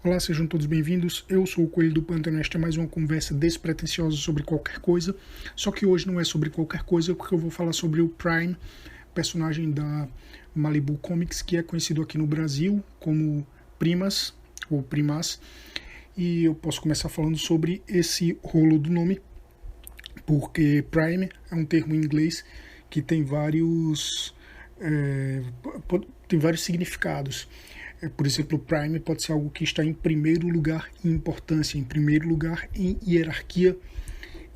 Olá, sejam todos bem-vindos. Eu sou o Coelho do Pântano. Esta é mais uma conversa despretensiosa sobre qualquer coisa. Só que hoje não é sobre qualquer coisa, porque eu vou falar sobre o Prime, personagem da Malibu Comics, que é conhecido aqui no Brasil como Primas, ou Primas. E eu posso começar falando sobre esse rolo do nome, porque Prime é um termo em inglês que tem vários significados. Por exemplo, Prime pode ser algo que está em primeiro lugar em importância, em primeiro lugar em hierarquia.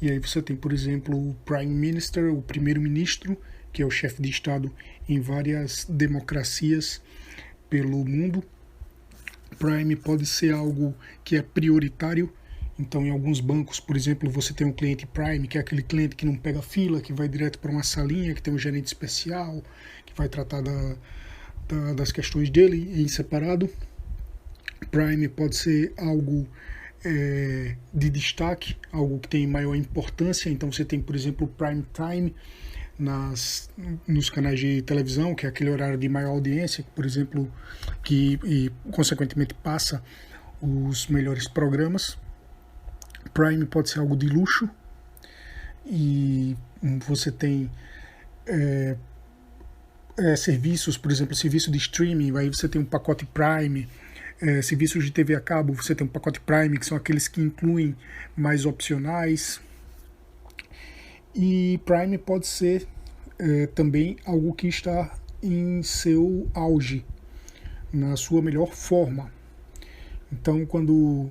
E aí você tem, por exemplo, o Prime Minister, o primeiro-ministro, que é o chefe de Estado em várias democracias pelo mundo. Prime pode ser algo que é prioritário. Então, em alguns bancos, por exemplo, você tem um cliente Prime, que é aquele cliente que não pega fila, que vai direto para uma salinha, que tem um gerente especial, que vai tratar das questões dele em separado. Prime pode ser algo de destaque, algo que tem maior importância. Então você tem, por exemplo, o Prime Time nos canais de televisão, que é aquele horário de maior audiência, por exemplo, que consequentemente passa os melhores programas. Prime pode ser algo de luxo, e você tem serviços, por exemplo, serviço de streaming, aí você tem um pacote Prime. Serviços de TV a cabo, você tem um pacote Prime, que são aqueles que incluem mais opcionais. E Prime pode ser também algo que está em seu auge, na sua melhor forma. Então, quando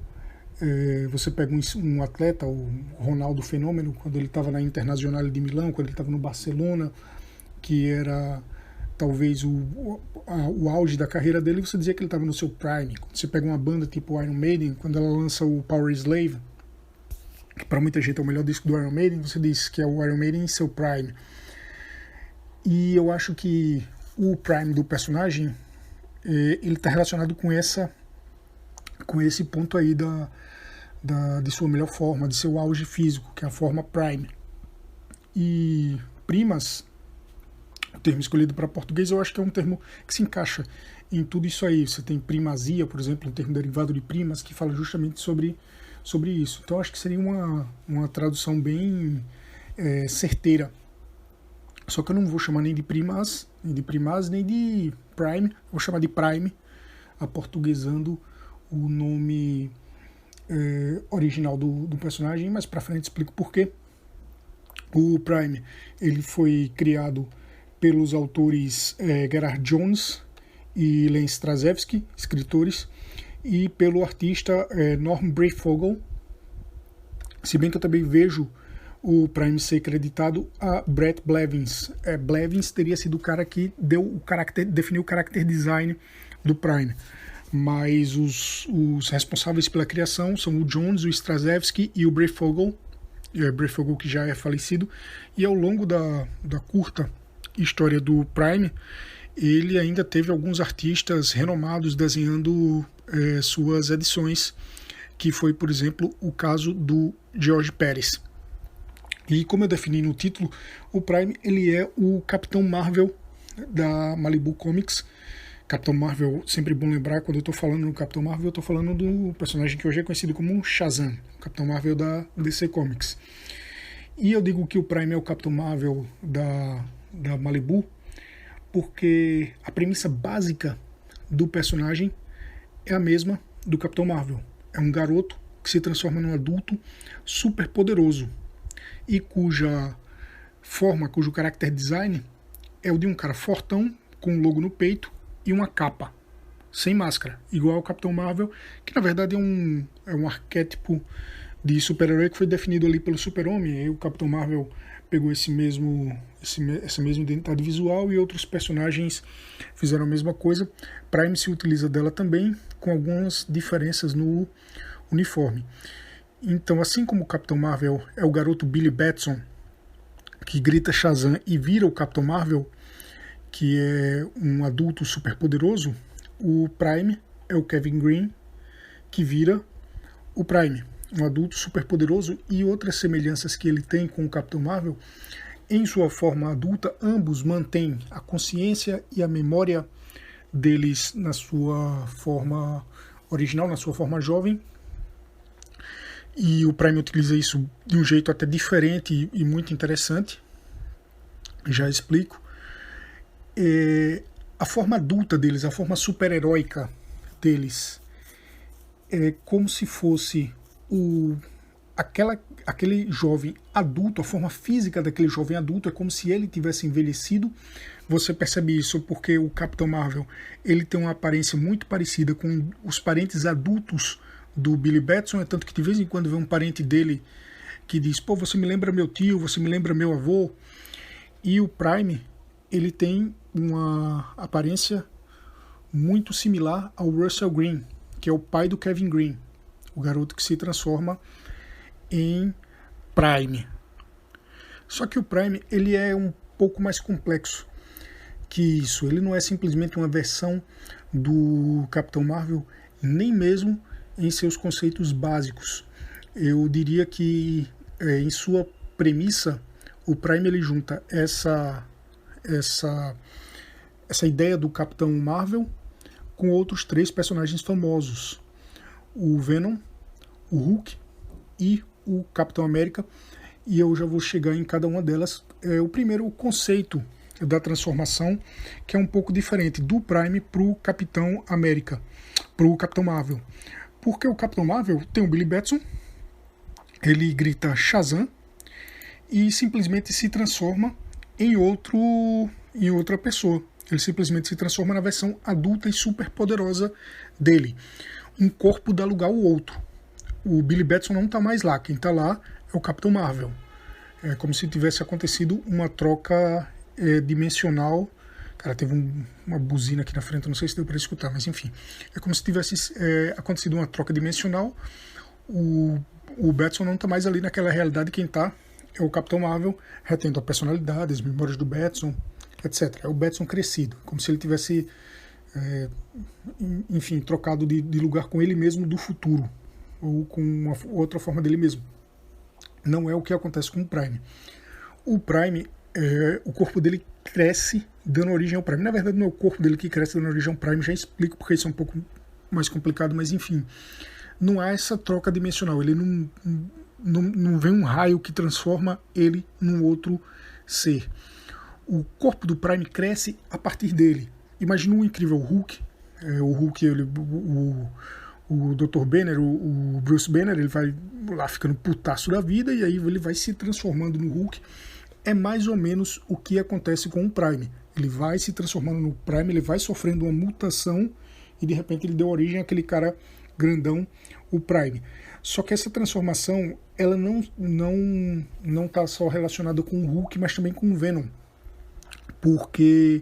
você pega um atleta, o Ronaldo Fenômeno, quando ele estava na Internazionale de Milão, quando ele estava no Barcelona, que era talvez o auge da carreira dele, você dizia que ele estava no seu prime. Quando você pega uma banda tipo Iron Maiden, quando ela lança o Power Slave, que para muita gente é o melhor disco do Iron Maiden, você diz que é o Iron Maiden em seu prime. E eu acho que o prime do personagem, ele está relacionado com esse ponto aí de sua melhor forma, de seu auge físico, que é a forma prime. E primas, o termo escolhido para português, eu acho que é um termo que se encaixa em tudo isso aí. Você tem primazia, por exemplo, um termo derivado de primas, que fala justamente sobre isso. Então, eu acho que seria uma tradução bem certeira. Só que eu não vou chamar nem de primas, nem de prime. Eu vou chamar de prime, aportuguesando o nome original do personagem. Mais pra frente explico por quê. O Prime, ele foi criado pelos autores Gerard Jones e Len Strazewski, escritores, e pelo artista Norm Breyfogle, se bem que eu também vejo o Prime ser creditado a Brett Blevins. Blevins teria sido o cara que definiu o character design do Prime, mas os responsáveis pela criação são o Jones, o Strazewski e o Breyfogle, Breyfogle que já é falecido, e ao longo da curta história do Prime, ele ainda teve alguns artistas renomados desenhando suas edições, que foi, por exemplo, o caso do George Pérez. E como eu defini no título, o Prime, ele é o Capitão Marvel da Malibu Comics. Capitão Marvel, sempre bom lembrar, quando eu estou falando no Capitão Marvel, eu estou falando do personagem que hoje é conhecido como Shazam, o Capitão Marvel da DC Comics. E eu digo que o Prime é o Capitão Marvel da Malibu, porque a premissa básica do personagem é a mesma do Capitão Marvel. É um garoto que se transforma num adulto super poderoso e cujo character design é o de um cara fortão, com um logo no peito e uma capa, sem máscara, igual ao Capitão Marvel, que na verdade é um arquétipo de super-herói que foi definido ali pelo Super-Homem. E o Capitão Marvel pegou essa mesma identidade visual, e outros personagens fizeram a mesma coisa. Prime se utiliza dela também, com algumas diferenças no uniforme. Então, assim como o Capitão Marvel é o garoto Billy Batson, que grita Shazam e vira o Capitão Marvel, que é um adulto super poderoso, o Prime é o Kevin Green, que vira o Prime, um adulto super poderoso. E outras semelhanças que ele tem com o Capitão Marvel, em sua forma adulta, ambos mantêm a consciência e a memória deles na sua forma original, na sua forma jovem, e o Prime utiliza isso de um jeito até diferente e muito interessante, já explico. A forma adulta deles, a forma super-heróica deles, é como se fosse aquele jovem adulto, a forma física daquele jovem adulto é como se ele tivesse envelhecido. Você percebe isso porque o Capitão Marvel, ele tem uma aparência muito parecida com os parentes adultos do Billy Batson, é tanto que de vez em quando vê um parente dele que diz, pô, você me lembra meu tio, você me lembra meu avô. E o Prime, ele tem uma aparência muito similar ao Russell Green, que é o pai do Kevin Green, o garoto que se transforma em Prime. Só que o Prime, ele é um pouco mais complexo que isso. Ele não é simplesmente uma versão do Capitão Marvel, nem mesmo em seus conceitos básicos. Eu diria que em sua premissa, o Prime ele junta essa ideia do Capitão Marvel com outros 3 personagens famosos: o Venom, o Hulk e o Capitão América, e eu já vou chegar em cada uma delas. O primeiro, o conceito da transformação, que é um pouco diferente do Prime para o Capitão América, para o Capitão Marvel. Porque o Capitão Marvel tem o Billy Batson, ele grita Shazam e simplesmente se transforma em outra pessoa. Ele simplesmente se transforma na versão adulta e super poderosa dele. Um corpo dá lugar ao outro. O Billy Batson não está mais lá. Quem está lá é o Capitão Marvel. É como se tivesse acontecido uma troca dimensional. Cara, teve uma buzina aqui na frente, não sei se deu para escutar, mas enfim. É como se tivesse acontecido uma troca dimensional. O Batson não está mais ali naquela realidade. Quem está é o Capitão Marvel, retendo a personalidade, as memórias do Batson, etc. É o Batson crescido, como se ele tivesse, enfim, trocado de lugar com ele mesmo do futuro, ou com uma outra forma dele mesmo. Não é o que acontece com o Prime. O Prime, o corpo dele cresce dando origem ao Prime. Na verdade, não é o corpo dele que cresce dando origem ao Prime, já explico porque isso é um pouco mais complicado, mas enfim. Não há essa troca dimensional. Ele não vem um raio que transforma ele num outro ser. O corpo do Prime cresce a partir dele. Imagina um incrível Hulk. O Hulk, o Dr. Banner, o Bruce Banner, ele vai lá ficando putaço da vida e aí ele vai se transformando no Hulk. É mais ou menos o que acontece com o Prime. Ele vai se transformando no Prime, ele vai sofrendo uma mutação e de repente ele deu origem àquele cara grandão, o Prime. Só que essa transformação, ela não está só relacionada com o Hulk, mas também com o Venom. Porque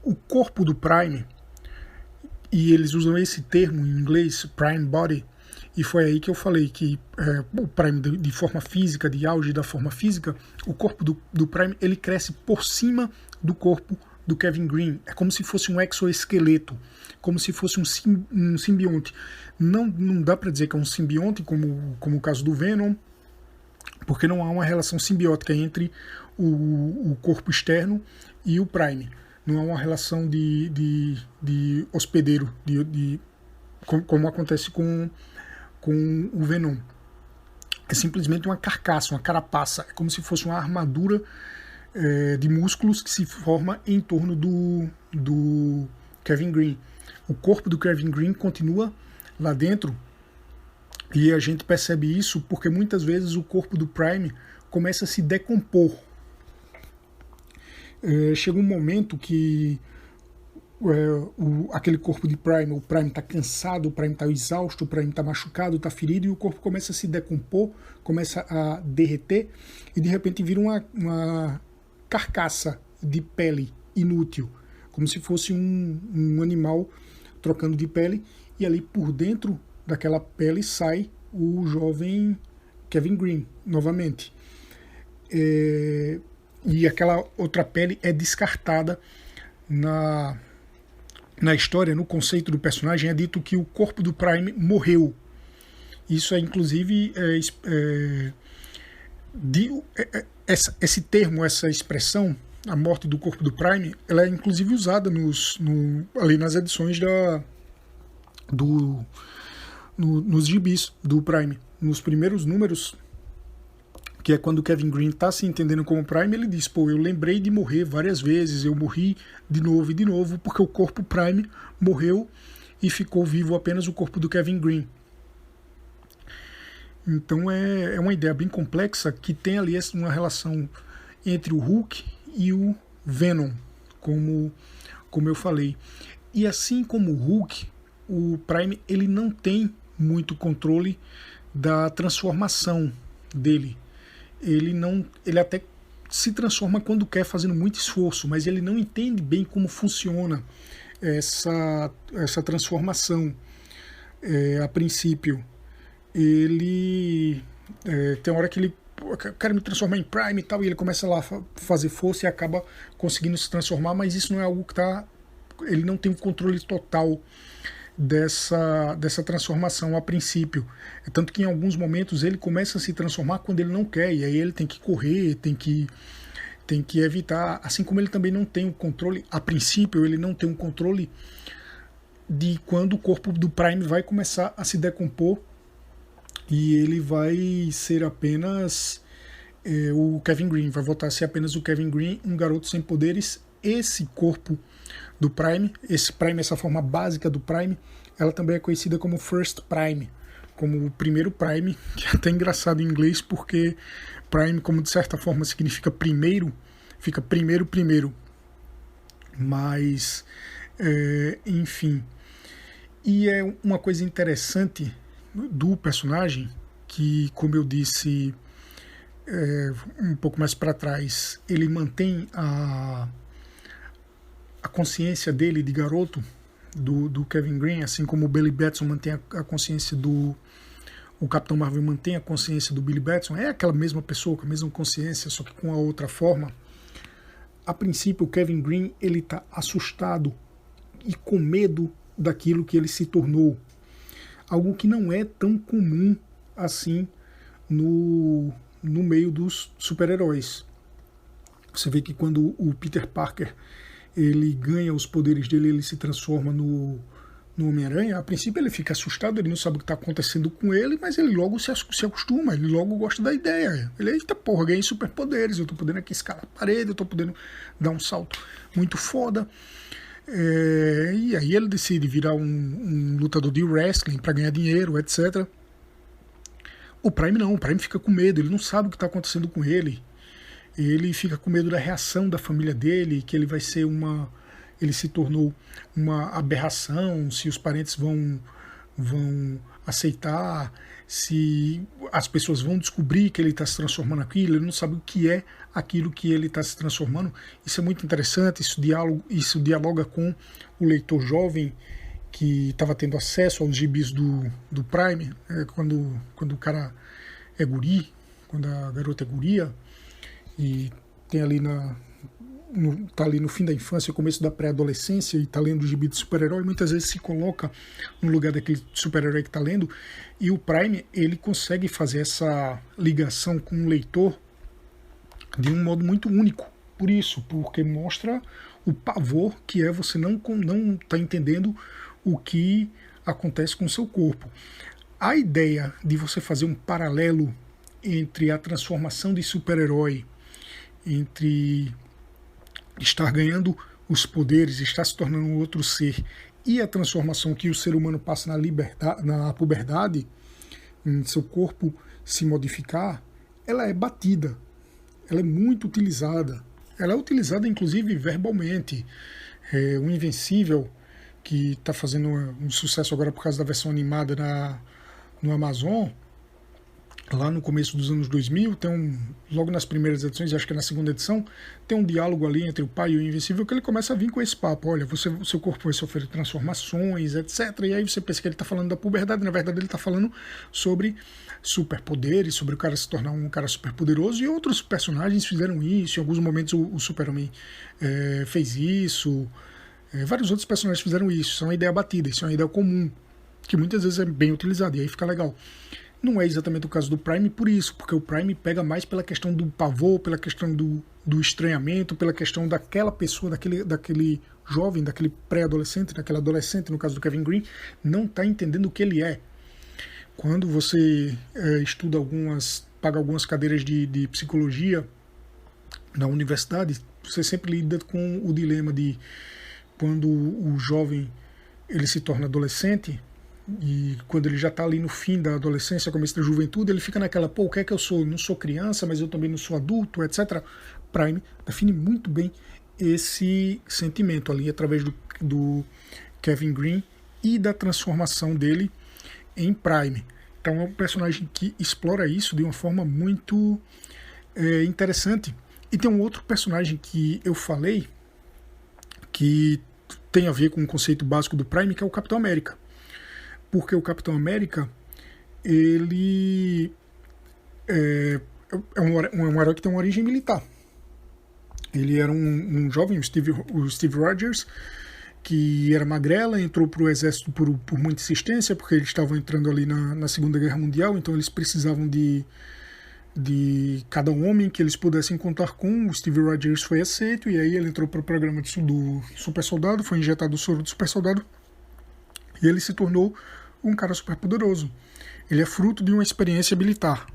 o corpo do Prime, e eles usam esse termo em inglês, Prime Body, e foi aí que eu falei que o Prime de forma física, de auge da forma física, o corpo do Prime ele cresce por cima do corpo do Kevin Green. É como se fosse um exoesqueleto, como se fosse um simbionte. Não dá para dizer que é um simbionte, como o caso do Venom, porque não há uma relação simbiótica entre o corpo externo e o Prime. Não há uma relação de hospedeiro, como acontece com o Venom. É simplesmente uma carcaça, uma carapaça. É como se fosse uma armadura de músculos que se forma em torno do Kevin Green. O corpo do Kevin Green continua lá dentro e a gente percebe isso porque muitas vezes o corpo do Prime começa a se decompor. Chega um momento que aquele corpo de Prime, o Prime está cansado, o Prime está exausto, o Prime está machucado, está ferido, e o corpo começa a se decompor, começa a derreter, e de repente vira uma carcaça de pele inútil, como se fosse um animal trocando de pele, e ali por dentro daquela pele sai o jovem Kevin Green, novamente. E aquela outra pele é descartada na história, no conceito do personagem, é dito que o corpo do Prime morreu. Isso é, inclusive, esse termo, essa expressão, a morte do corpo do Prime, ela é, inclusive, usada ali nas edições nos gibis do Prime. Nos primeiros números, que é quando o Kevin Green está se entendendo como Prime, ele diz, pô, eu lembrei de morrer várias vezes, eu morri de novo e de novo, porque o corpo Prime morreu e ficou vivo apenas o corpo do Kevin Green. Então é uma ideia bem complexa que tem ali uma relação entre o Hulk e o Venom, como eu falei. E assim como o Hulk, o Prime ele não tem muito controle da transformação dele. Ele até se transforma quando quer, fazendo muito esforço, mas ele não entende bem como funciona essa transformação. A princípio, ele tem hora que ele quer me transformar em Prime e tal, e ele começa lá a fazer força e acaba conseguindo se transformar, mas isso não é algo que ele não tem o controle total dessa transformação a princípio. Tanto que em alguns momentos ele começa a se transformar quando ele não quer, e aí ele tem que correr, tem que evitar, assim como ele também não tem o controle, a princípio ele não tem um controle de quando o corpo do Prime vai começar a se decompor e ele vai ser apenas o Kevin Green, vai voltar a ser apenas o Kevin Green, um garoto sem poderes. Esse corpo do Prime, essa forma básica do Prime, ela também é conhecida como First Prime, como o primeiro Prime, que é até engraçado em inglês, porque Prime, como de certa forma significa primeiro, fica primeiro. Mas, enfim. E é uma coisa interessante do personagem, que, como eu disse um pouco mais para trás, ele mantém a consciência dele de garoto, do Kevin Green, assim como o Billy Batson mantém a consciência o Capitão Marvel mantém a consciência do Billy Batson. É aquela mesma pessoa, com a mesma consciência, só que com a outra forma. A princípio, o Kevin Green ele está assustado e com medo daquilo que ele se tornou. Algo que não é tão comum assim no meio dos super-heróis. Você vê que quando o Peter Parker ele ganha os poderes dele, ele se transforma no Homem-Aranha, a princípio ele fica assustado, ele não sabe o que está acontecendo com ele, mas ele logo se acostuma, ele logo gosta da ideia. Ele, eita porra, ganhei superpoderes, eu estou podendo aqui escalar a parede, eu estou podendo dar um salto muito foda. E aí ele decide virar um lutador de wrestling para ganhar dinheiro, etc. O Prime não, o Prime fica com medo, ele não sabe o que está acontecendo com ele. Ele fica com medo da reação da família dele, que ele vai ser ele se tornou uma aberração, se os parentes vão aceitar, se as pessoas vão descobrir que ele está se transformando naquilo, ele não sabe o que é aquilo que ele está se transformando. Isso é muito interessante, isso dialoga com o leitor jovem que estava tendo acesso aos gibis do Prime, quando o cara é guri, quando a garota é guria, e tem ali tá ali no fim da infância, começo da pré-adolescência, e tá lendo o gibi de super-herói, muitas vezes se coloca no lugar daquele super-herói que tá lendo, e o Prime, ele consegue fazer essa ligação com o leitor de um modo muito único, porque mostra o pavor que é você não tá entendendo o que acontece com o seu corpo. A ideia de você fazer um paralelo entre a transformação de super-herói, entre estar ganhando os poderes, estar se tornando um outro ser, e a transformação que o ser humano passa na puberdade, em seu corpo se modificar, ela é batida, ela é muito utilizada. Ela é utilizada inclusive verbalmente. O Invencível, que está fazendo um sucesso agora por causa da versão animada no Amazon, lá no começo dos anos 2000, logo nas primeiras edições, acho que é na segunda edição, tem um diálogo ali entre o pai e o Invencível, que ele começa a vir com esse papo, olha, seu corpo vai sofrer transformações, etc. E aí você pensa que ele está falando da puberdade, na verdade ele está falando sobre superpoderes, sobre o cara se tornar um cara superpoderoso, e outros personagens fizeram isso, em alguns momentos o Super-Homem fez isso, vários outros personagens fizeram isso. Isso é uma ideia batida, isso é uma ideia comum, que muitas vezes é bem utilizada, e aí fica legal. Não é exatamente o caso do Prime por isso, porque o Prime pega mais pela questão do pavor, pela questão do estranhamento, pela questão daquela pessoa, daquele jovem, daquele pré-adolescente, daquele adolescente, no caso do Kevin Green, não está entendendo o que ele é. Quando você paga algumas cadeiras de psicologia na universidade, você sempre lida com o dilema de quando o jovem ele se torna adolescente, e quando ele já está ali no fim da adolescência, começo da juventude, ele fica naquela, pô, o que é que eu sou? Não sou criança, mas eu também não sou adulto, etc. Prime define muito bem esse sentimento ali, através do Kevin Green e da transformação dele em Prime. Então é um personagem que explora isso de uma forma muito interessante. E tem um outro personagem que eu falei que tem a ver com o conceito básico do Prime, que é o Capitão América. Porque o Capitão América, ele é um herói que tem uma origem militar. Ele era um jovem, o Steve Rogers, que era magrela, entrou para o exército por muita insistência, porque eles estavam entrando ali na Segunda Guerra Mundial, então eles precisavam de cada homem que eles pudessem contar com. O Steve Rogers foi aceito, e aí ele entrou para o programa do Super Soldado, foi injetado o soro do Super Soldado, e ele se tornou um cara super poderoso. Ele é fruto de uma experiência militar.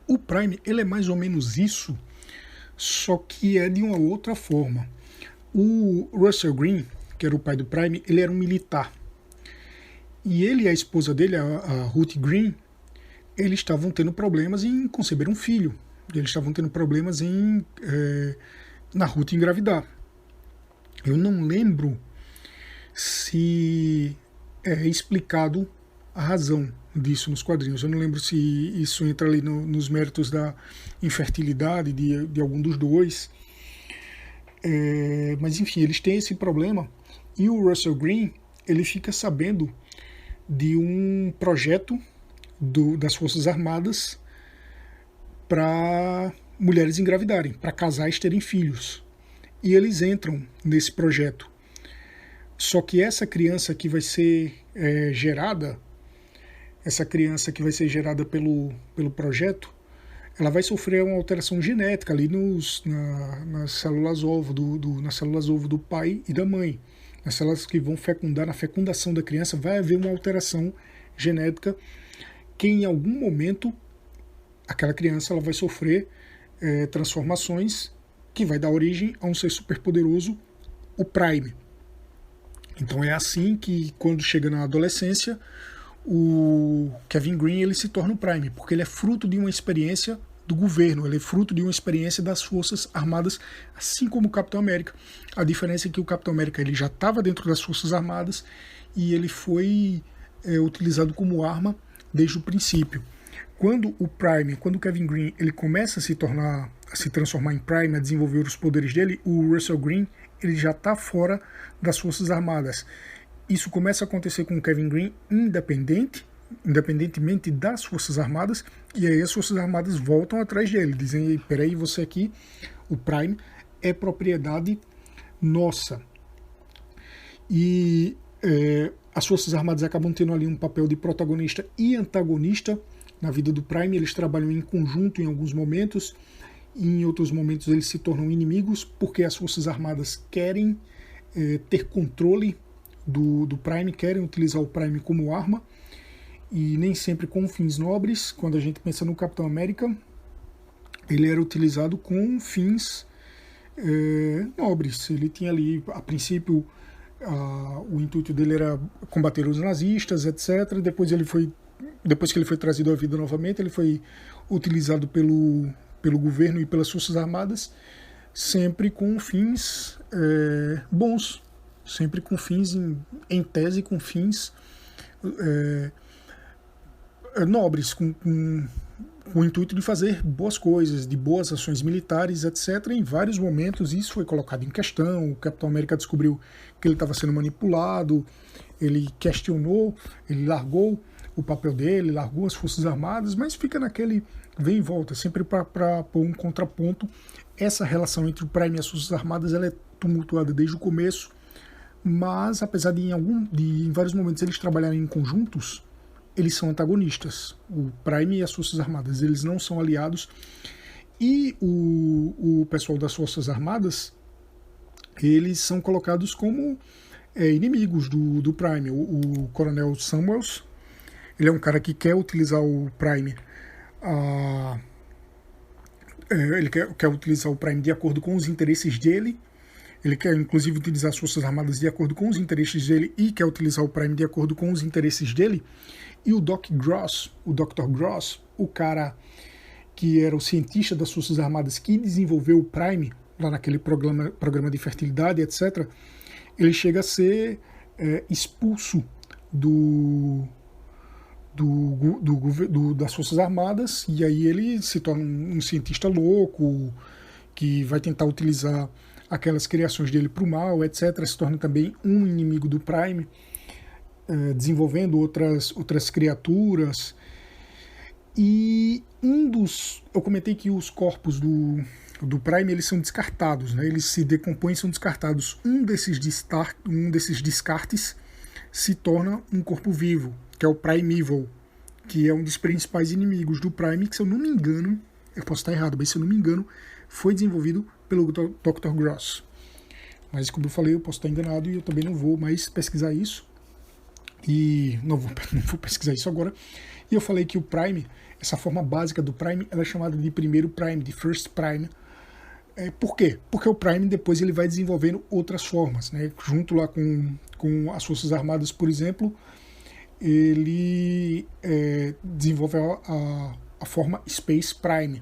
O Prime, ele é mais ou menos isso, só que é de uma outra forma. O Russell Green, que era o pai do Prime, ele era um militar. E ele e a esposa dele, a Ruth Green, eles estavam tendo problemas em conceber um filho. Eles estavam tendo problemas na Ruth engravidar. Eu não lembro se é explicado a razão disso nos quadrinhos. Eu não lembro se isso entra ali nos méritos da infertilidade de algum dos dois. Mas enfim, eles têm esse problema. E o Russell Green, ele fica sabendo de um projeto das Forças Armadas para mulheres engravidarem, para casais terem filhos. E eles entram nesse projeto. Só que essa criança que vai ser gerada, pelo projeto, ela vai sofrer uma alteração genética ali nas células ovo nas células ovo do pai e da mãe. Nas células que vão fecundar, na fecundação da criança, vai haver uma alteração genética que em algum momento aquela criança ela vai sofrer transformações que vai dar origem a um ser superpoderoso, o Prime. Então é assim que, quando chega na adolescência, o Kevin Green ele se torna o Prime, porque ele é fruto de uma experiência do governo, ele é fruto de uma experiência das Forças Armadas, assim como o Capitão América. A diferença é que o Capitão América ele já estava dentro das Forças Armadas e ele foi utilizado como arma desde o princípio. Quando o Kevin Green ele começa a se transformar em Prime, a desenvolver os poderes dele, o Russell Green ele já está fora das Forças Armadas. Isso começa a acontecer com o Kevin Green independentemente das Forças Armadas, e aí as Forças Armadas voltam atrás dele, dizem, peraí, você aqui, o Prime, é propriedade nossa. E as Forças Armadas acabam tendo ali um papel de protagonista e antagonista na vida do Prime. Eles trabalham em conjunto em alguns momentos, e em outros momentos eles se tornam inimigos, porque as Forças Armadas querem ter controle do Prime, querem utilizar o Prime como arma, e nem sempre com fins nobres. Quando a gente pensa no Capitão América, ele era utilizado com fins nobres. Ele tinha ali, a princípio, o intuito dele era combater os nazistas, etc. Depois que ele foi trazido à vida novamente, ele foi utilizado pelo governo e pelas Forças Armadas, sempre com fins bons, sempre com fins, em tese, com fins nobres, com o intuito de fazer boas coisas, de boas ações militares, etc. Em vários momentos isso foi colocado em questão. O Capitão América descobriu que ele estava sendo manipulado, ele questionou, ele largou o papel dele, largou as Forças Armadas, mas fica naquele vem e volta, sempre para pôr um contraponto. Essa relação entre o Prime e as Forças Armadas ela é tumultuada desde o começo, mas apesar de em vários momentos eles trabalharem em conjuntos, eles são antagonistas. O Prime e as Forças Armadas, eles não são aliados, e o pessoal das Forças Armadas, eles são colocados como inimigos do Prime. O Coronel Samuels, Ele é um cara que quer utilizar o Prime, a, ele quer utilizar o Prime de acordo com os interesses dele. Ele quer, inclusive, utilizar as Forças Armadas de acordo com os interesses dele e quer utilizar o Prime de acordo com os interesses dele. E o Dr. Gross, o cara que era o cientista das Forças Armadas que desenvolveu o Prime, lá naquele programa de fertilidade, etc., ele chega a ser expulso das Forças Armadas, e aí ele se torna um cientista louco, que vai tentar utilizar aquelas criações dele para o mal, etc. Se torna também um inimigo do Prime, desenvolvendo outras criaturas. E eu comentei que os corpos do Prime, eles são descartados, né? Eles se decompõem e são descartados. Um desses descartes se torna um corpo vivo, que é o Primeval, que é um dos principais inimigos do Prime, que, se eu não me engano, eu posso estar errado, mas se eu não me engano, foi desenvolvido pelo Dr. Gross. Mas, como eu falei, eu posso estar enganado e eu também não vou mais pesquisar isso. E não vou pesquisar isso agora. E eu falei que o Prime, essa forma básica do Prime, ela é chamada de primeiro Prime, de First Prime. Por quê? Porque o Prime depois ele vai desenvolvendo outras formas, né? Junto lá com as Forças Armadas, por exemplo, ele desenvolve a forma Space Prime,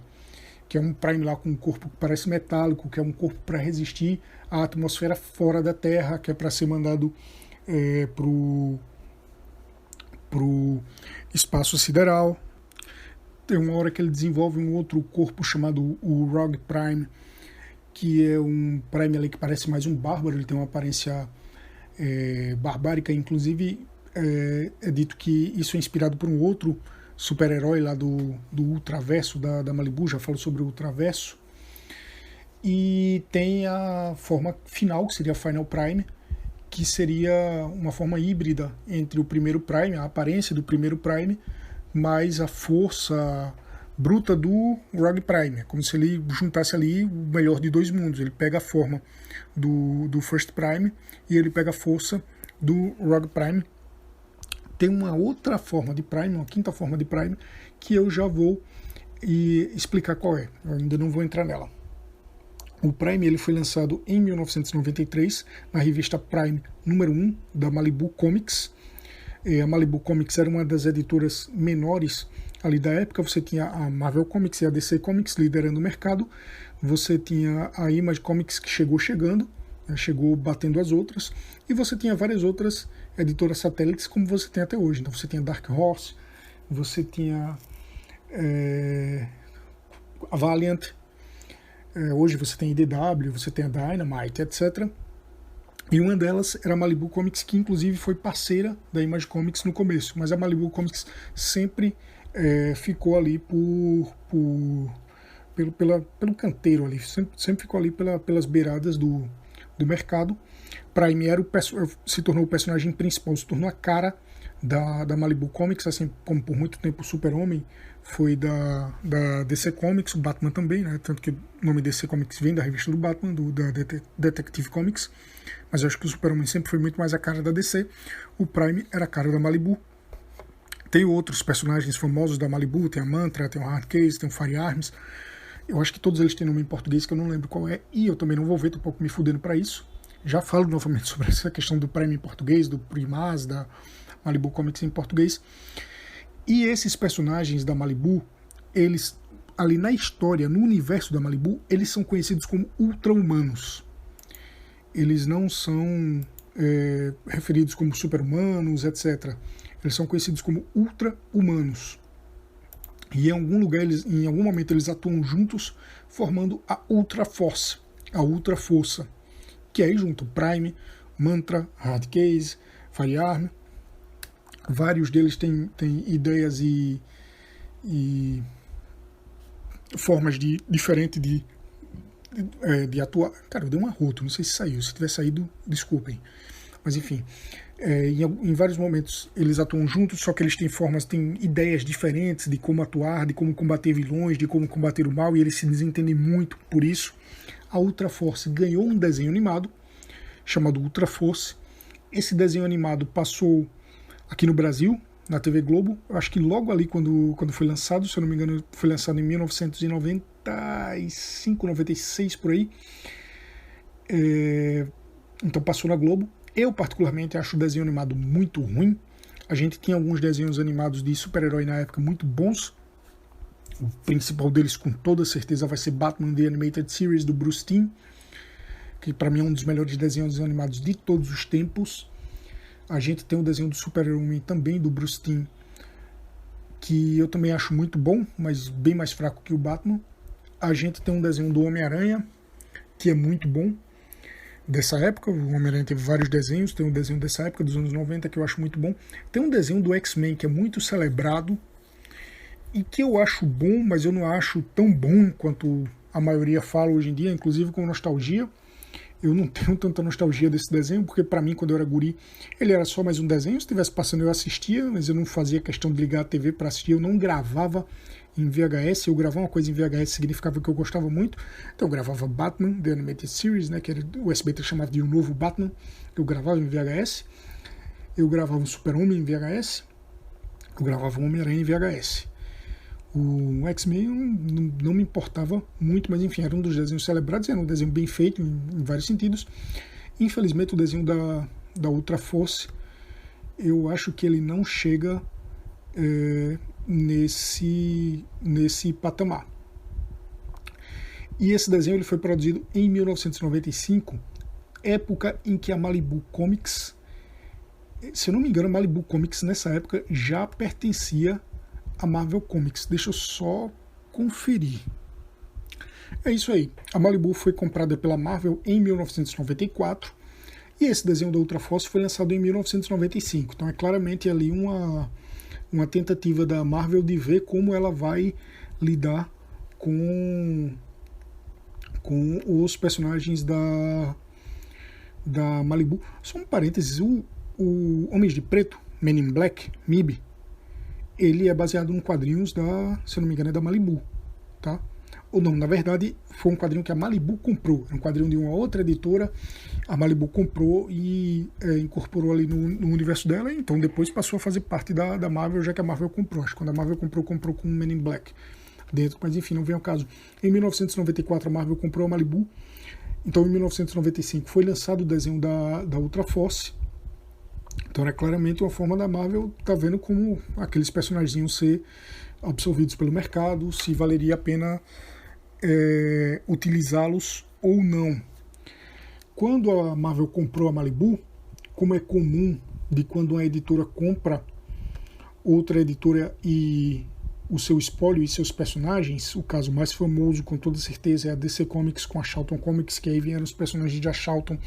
que é um Prime lá com um corpo que parece metálico, que é um corpo para resistir à atmosfera fora da Terra, que é para ser mandado pro espaço sideral. Tem uma hora que ele desenvolve um outro corpo chamado o Rogue Prime, que é um Prime ali que parece mais um bárbaro, ele tem uma aparência barbárica, inclusive é dito que isso é inspirado por um outro super-herói lá do Ultraverso, da Malibu, já falo sobre o Ultraverso. E tem a forma final, que seria a Final Prime, que seria uma forma híbrida entre o primeiro Prime, a aparência do primeiro Prime, mais a força bruta do Rogue Prime. É como se ele juntasse ali o melhor de dois mundos. Ele pega a forma do First Prime e ele pega a força do Rogue Prime. Tem uma outra forma de Prime, uma quinta forma de Prime, que eu já vou explicar qual é. Eu ainda não vou entrar nela. O Prime ele foi lançado em 1993 na revista Prime número 1 da Malibu Comics. A Malibu Comics era uma das editoras menores ali da época. Você tinha a Marvel Comics e a DC Comics liderando o mercado. Você tinha a Image Comics que chegou batendo as outras. E você tinha várias outras editoras satélites como você tem até hoje. Então você tinha Dark Horse, você tinha a Valiant, hoje você tem a IDW, você tem a Dynamite, etc. E uma delas era a Malibu Comics, que inclusive foi parceira da Image Comics no começo, mas a Malibu Comics sempre ficou ali pelo canteiro ali, sempre ficou ali pelas beiradas do mercado. Prime se tornou o personagem principal, se tornou a cara da Malibu Comics, assim como por muito tempo o Super-Homem foi da DC Comics, o Batman também, né? Tanto que o nome DC Comics vem da revista do Batman, da Detective Comics, mas eu acho que o Super-Homem sempre foi muito mais a cara da DC. O Prime era a cara da Malibu. Tem outros personagens famosos da Malibu, tem a Mantra, tem o Hardcase, tem o Firearms. Eu acho que todos eles têm nome em português que eu não lembro qual é, e eu também não vou ver, tô um pouco me fudendo para isso. Já falo novamente sobre essa questão do Prime em português, do Primaz, da Malibu Comics em português. E esses personagens da Malibu, eles, ali na história, no universo da Malibu, eles são conhecidos como ultra-humanos. Eles não são referidos como super-humanos, etc. Eles são conhecidos como ultra-humanos. E em algum momento eles atuam juntos, formando a Ultra Force, a Ultra Força, que aí junto Prime, Mantra, Hardcase, Firearm. Vários deles têm ideias e formas diferentes de atuar. Cara, eu dei um arroto, não sei se saiu. Se tiver saído, desculpem. Mas enfim, em vários momentos eles atuam juntos, só que eles têm ideias diferentes de como atuar, de como combater vilões, de como combater o mal, e eles se desentendem muito por isso. A Ultra Force ganhou um desenho animado chamado Ultra Force. Esse desenho animado passou aqui no Brasil, na TV Globo. Eu acho que logo ali quando foi lançado, se eu não me engano, foi lançado em 1995, 96 por aí. Então passou na Globo. Eu particularmente acho o desenho animado muito ruim. A gente tinha alguns desenhos animados de super-herói na época muito bons. O principal deles, com toda certeza, vai ser Batman The Animated Series, do Bruce Timm, que para mim é um dos melhores desenhos animados de todos os tempos. A gente tem o desenho do Super-Homem também, do Bruce Timm, que eu também acho muito bom, mas bem mais fraco que o Batman. A gente tem um desenho do Homem-Aranha, que é muito bom, dessa época. O Homem-Aranha teve vários desenhos, tem um desenho dessa época, dos anos 90, que eu acho muito bom. Tem um desenho do X-Men, que é muito celebrado, e que eu acho bom, mas eu não acho tão bom quanto a maioria fala hoje em dia, inclusive com nostalgia. Eu não tenho tanta nostalgia desse desenho, porque para mim, quando eu era guri, ele era só mais um desenho. Se estivesse passando, eu assistia, mas eu não fazia questão de ligar a TV para assistir. Eu não gravava em VHS. Eu gravar uma coisa em VHS significava que eu gostava muito. Então eu gravava Batman, The Animated Series, né, que era, o SBT chamava de O Novo Batman. Eu gravava em VHS. Eu gravava o Super-Homem em VHS. Eu gravava o Homem-Aranha em VHS. O X-Men não me importava muito, mas enfim, era um dos desenhos celebrados, era um desenho bem feito em vários sentidos. Infelizmente, o desenho da Ultra Force, eu acho que ele não chega nesse patamar. E esse desenho ele foi produzido em 1995, época em que a Malibu Comics, se eu não me engano, a Malibu Comics nessa época já pertencia a Marvel Comics. Deixa eu só conferir. É isso aí. A Malibu foi comprada pela Marvel em 1994 e esse desenho da Ultra Force foi lançado em 1995. Então é claramente ali uma tentativa da Marvel de ver como ela vai lidar com os personagens da Malibu. Só um parênteses, o Homens de Preto, Men in Black, MIB, ele é baseado em quadrinhos se eu não me engano, é da Malibu, tá? Ou não, na verdade, foi um quadrinho que a Malibu comprou. É um quadrinho de uma outra editora. A Malibu comprou e incorporou ali no universo dela. Então depois passou a fazer parte da Marvel, já que a Marvel comprou. Acho que quando a Marvel comprou com Men in Black dentro. Mas enfim, não vem ao caso. Em 1994, a Marvel comprou a Malibu. Então em 1995 foi lançado o desenho da Ultra Force. Então é claramente uma forma da Marvel tá vendo como aqueles personagens iam ser absorvidos pelo mercado, se valeria a pena utilizá-los ou não. Quando a Marvel comprou a Malibu, como é comum de quando uma editora compra outra editora e o seu espólio e seus personagens, o caso mais famoso com toda certeza é a DC Comics com a Charlton Comics, que aí vieram os personagens de Charlton,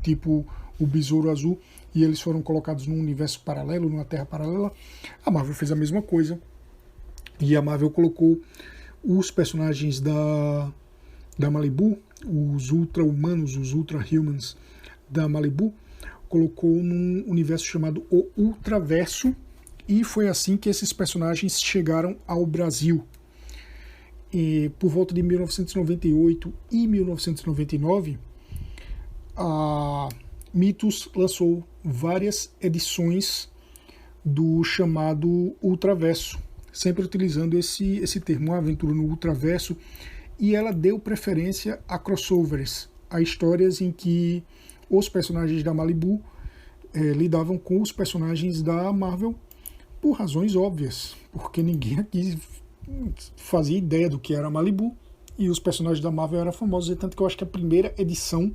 tipo o Besouro Azul, e eles foram colocados num universo paralelo, numa terra paralela. A Marvel fez a mesma coisa, e a Marvel colocou os personagens da Malibu, os ultra-humanos, os ultra-humans da Malibu, colocou num universo chamado o Ultraverso, e foi assim que esses personagens chegaram ao Brasil. E por volta de 1998 e 1999, a Mythos lançou várias edições do chamado Ultraverso, sempre utilizando esse termo, uma aventura no Ultraverso, e ela deu preferência a crossovers, a histórias em que os personagens da Malibu lidavam com os personagens da Marvel, por razões óbvias, porque ninguém aqui fazia ideia do que era a Malibu, e os personagens da Marvel eram famosos, e tanto que eu acho que a primeira edição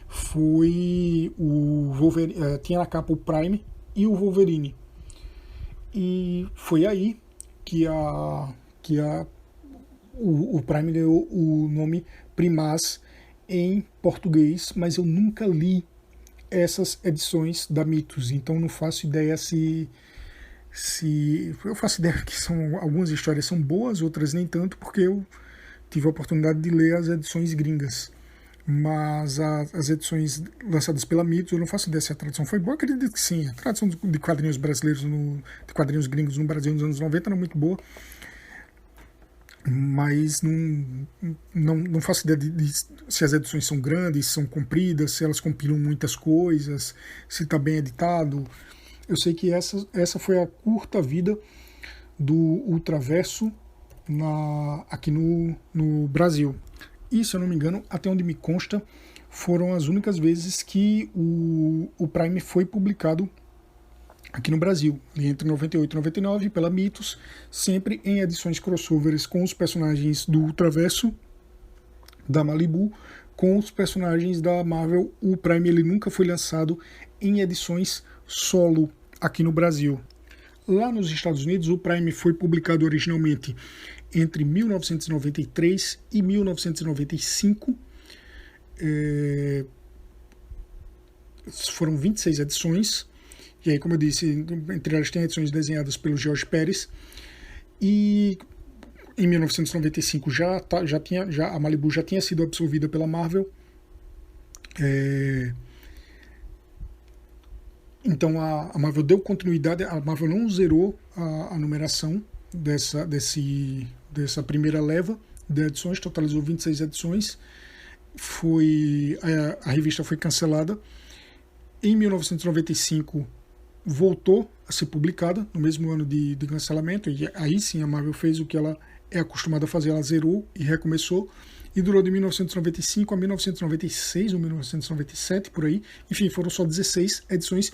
foi o Wolverine, tinha na capa o Prime e o Wolverine. E foi aí que o Prime deu o nome Primaz em português, mas eu nunca li essas edições da Mythos, então não faço ideia se eu faço ideia que algumas histórias são boas, outras nem tanto, porque eu tive a oportunidade de ler as edições gringas. Mas as edições lançadas pela Mythos, eu não faço ideia se a tradução foi boa, acredito que sim. A tradução de quadrinhos brasileiros, de quadrinhos gringos no Brasil nos anos 90 era muito boa, mas não faço ideia se as edições são grandes, são compridas, se elas compilam muitas coisas, se está bem editado. Eu sei que essa foi a curta vida do Ultraverso aqui no Brasil. E, se eu não me engano, até onde me consta, foram as únicas vezes que o Prime foi publicado aqui no Brasil, entre 98 e 99, pela Mitos, sempre em edições crossovers com os personagens do Ultraverso, da Malibu, com os personagens da Marvel. O Prime ele nunca foi lançado em edições solo aqui no Brasil. Lá nos Estados Unidos, o Prime foi publicado originalmente entre 1993 e 1995. Foram 26 edições. E aí, como eu disse, entre elas tem edições desenhadas pelo George Pérez. E em 1995 a Malibu já tinha sido absorvida pela Marvel. Então a Marvel deu continuidade, a Marvel não zerou a numeração dessa primeira leva de edições, totalizou 26 edições. A revista foi cancelada. Em 1995 voltou a ser publicada, no mesmo ano de cancelamento, e aí sim a Marvel fez o que ela é acostumada a fazer, ela zerou e recomeçou, e durou de 1995 a 1996 ou 1997, por aí. Enfim, foram só 16 edições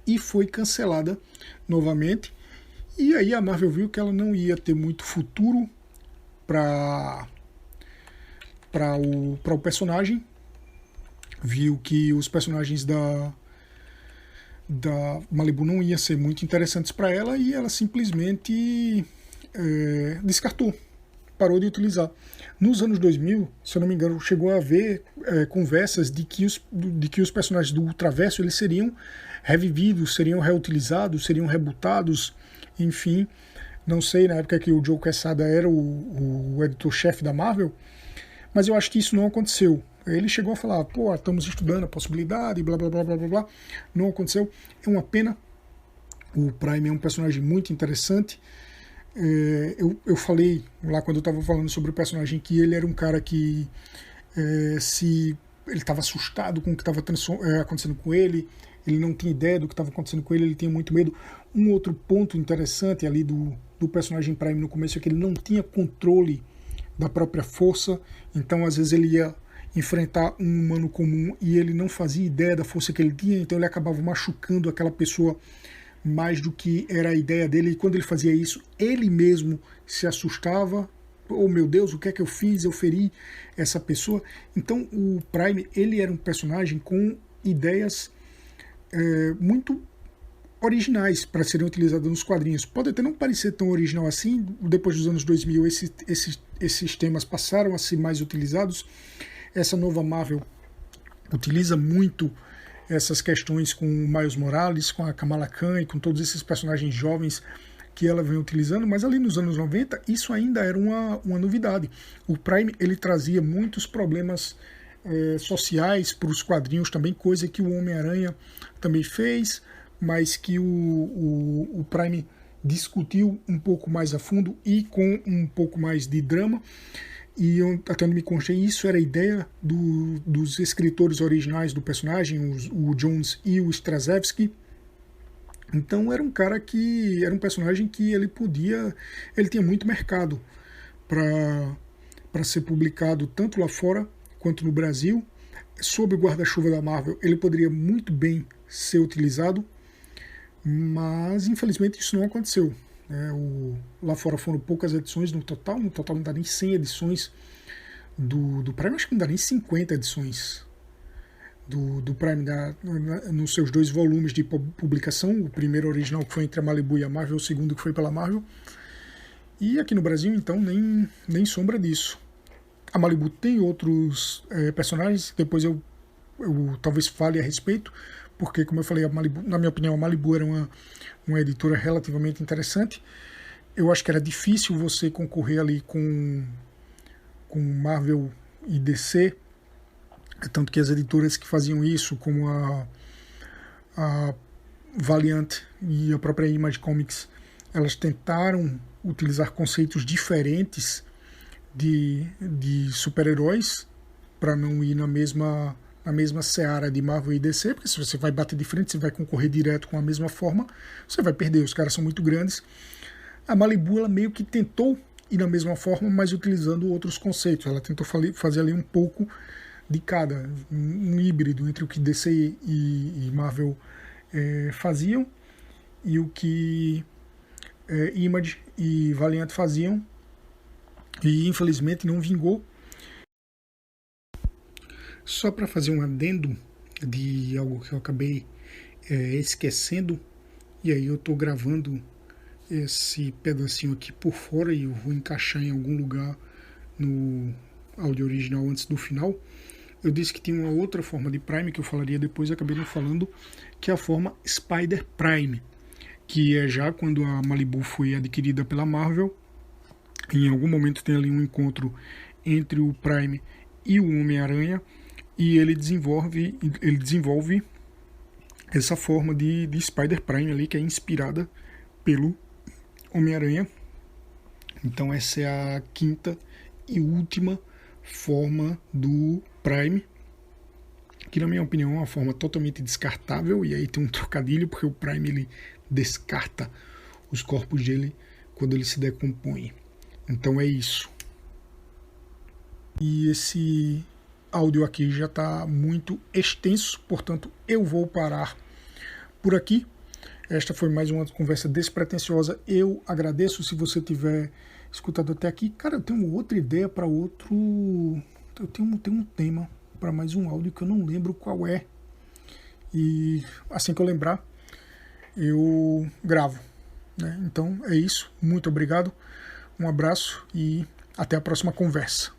e foi cancelada novamente. E aí a Marvel viu que ela não ia ter muito futuro para o personagem, viu que os personagens da Malibu não iam ser muito interessantes para ela, e ela simplesmente descartou, parou de utilizar. Nos anos 2000, se eu não me engano, chegou a haver conversas de que os personagens do Ultraverso eles seriam revividos, seriam reutilizados, seriam rebootados, enfim. Não sei, na época que o Joe Quesada era o editor-chefe da Marvel, mas eu acho que isso não aconteceu. Ele chegou a falar, estamos estudando a possibilidade, blá, blá, blá, blá, blá, blá. Não aconteceu. É uma pena. O Prime é um personagem muito interessante. Eu falei lá quando eu estava falando sobre o personagem que ele era um cara que ele estava assustado com o que estava acontecendo com ele, ele não tinha ideia do que estava acontecendo com ele, ele tinha muito medo. Um outro ponto interessante ali do personagem Prime no começo é que ele não tinha controle da própria força, então às vezes ele ia enfrentar um humano comum e ele não fazia ideia da força que ele tinha, então ele acabava machucando aquela pessoa mais do que era a ideia dele, e quando ele fazia isso, ele mesmo se assustava. Oh meu Deus, o que é que eu fiz? Eu feri essa pessoa. Então o Prime, ele era um personagem com ideias muito originais para serem utilizadas nos quadrinhos. Pode até não parecer tão original assim, depois dos anos 2000 esses temas passaram a ser mais utilizados. Essa nova Marvel utiliza muito essas questões com o Miles Morales, com a Kamala Khan e com todos esses personagens jovens que ela vem utilizando, mas ali nos anos 90 isso ainda era uma novidade. O Prime ele trazia muitos problemas sociais para os quadrinhos também, coisa que o Homem-Aranha também fez, mas que o Prime discutiu um pouco mais a fundo e com um pouco mais de drama. E até onde me consta, isso era a ideia dos escritores originais do personagem, o Jones e o Straczynski. Então era um cara que era um personagem que ele tinha muito mercado para ser publicado tanto lá fora quanto no Brasil. Sob o guarda-chuva da Marvel, ele poderia muito bem ser utilizado, mas infelizmente isso não aconteceu. Lá fora foram poucas edições no total não dá nem 100 edições do Prime, acho que não dá nem 50 edições do Prime nos seus 2 volumes de publicação, o primeiro original que foi entre a Malibu e a Marvel, o segundo que foi pela Marvel. E aqui no Brasil, então, nem sombra disso. A Malibu tem outros personagens, depois eu talvez fale a respeito, porque, como eu falei, a Malibu, na minha opinião, a Malibu era uma editora relativamente interessante. Eu acho que era difícil você concorrer ali com Marvel e DC, tanto que as editoras que faziam isso, como a Valiant e a própria Image Comics, elas tentaram utilizar conceitos diferentes de super-heróis para não ir na mesma na mesma seara de Marvel e DC, porque se você vai bater de frente, você vai concorrer direto com a mesma forma, você vai perder, os caras são muito grandes. A Malibu, ela meio que tentou ir da mesma forma, mas utilizando outros conceitos. Ela tentou fazer ali um pouco de cada, um híbrido entre o que DC e Marvel faziam e o que Image e Valiant faziam, e infelizmente não vingou. Só para fazer um adendo de algo que eu acabei esquecendo, e aí eu estou gravando esse pedacinho aqui por fora e eu vou encaixar em algum lugar no áudio original antes do final. Eu disse que tinha uma outra forma de Prime que eu falaria depois, acabei não falando, que é a forma Spider Prime, que é já quando a Malibu foi adquirida pela Marvel. Em algum momento tem ali um encontro entre o Prime e o Homem-Aranha, e ele desenvolve essa forma de Spider Prime ali, que é inspirada pelo Homem-Aranha. Então essa é a quinta e última forma do Prime, que na minha opinião é uma forma totalmente descartável, e aí tem um trocadilho, porque o Prime ele descarta os corpos dele quando ele se decompõe. Então é isso. E esse áudio aqui já está muito extenso, portanto eu vou parar por aqui. Esta foi mais uma conversa despretensiosa. Eu agradeço se você tiver escutado até aqui. Cara, eu tenho outra ideia para outro... Eu tenho um tema para mais um áudio que eu não lembro qual é. E assim que eu lembrar, eu gravo, né? Então é isso. Muito obrigado. Um abraço e até a próxima conversa.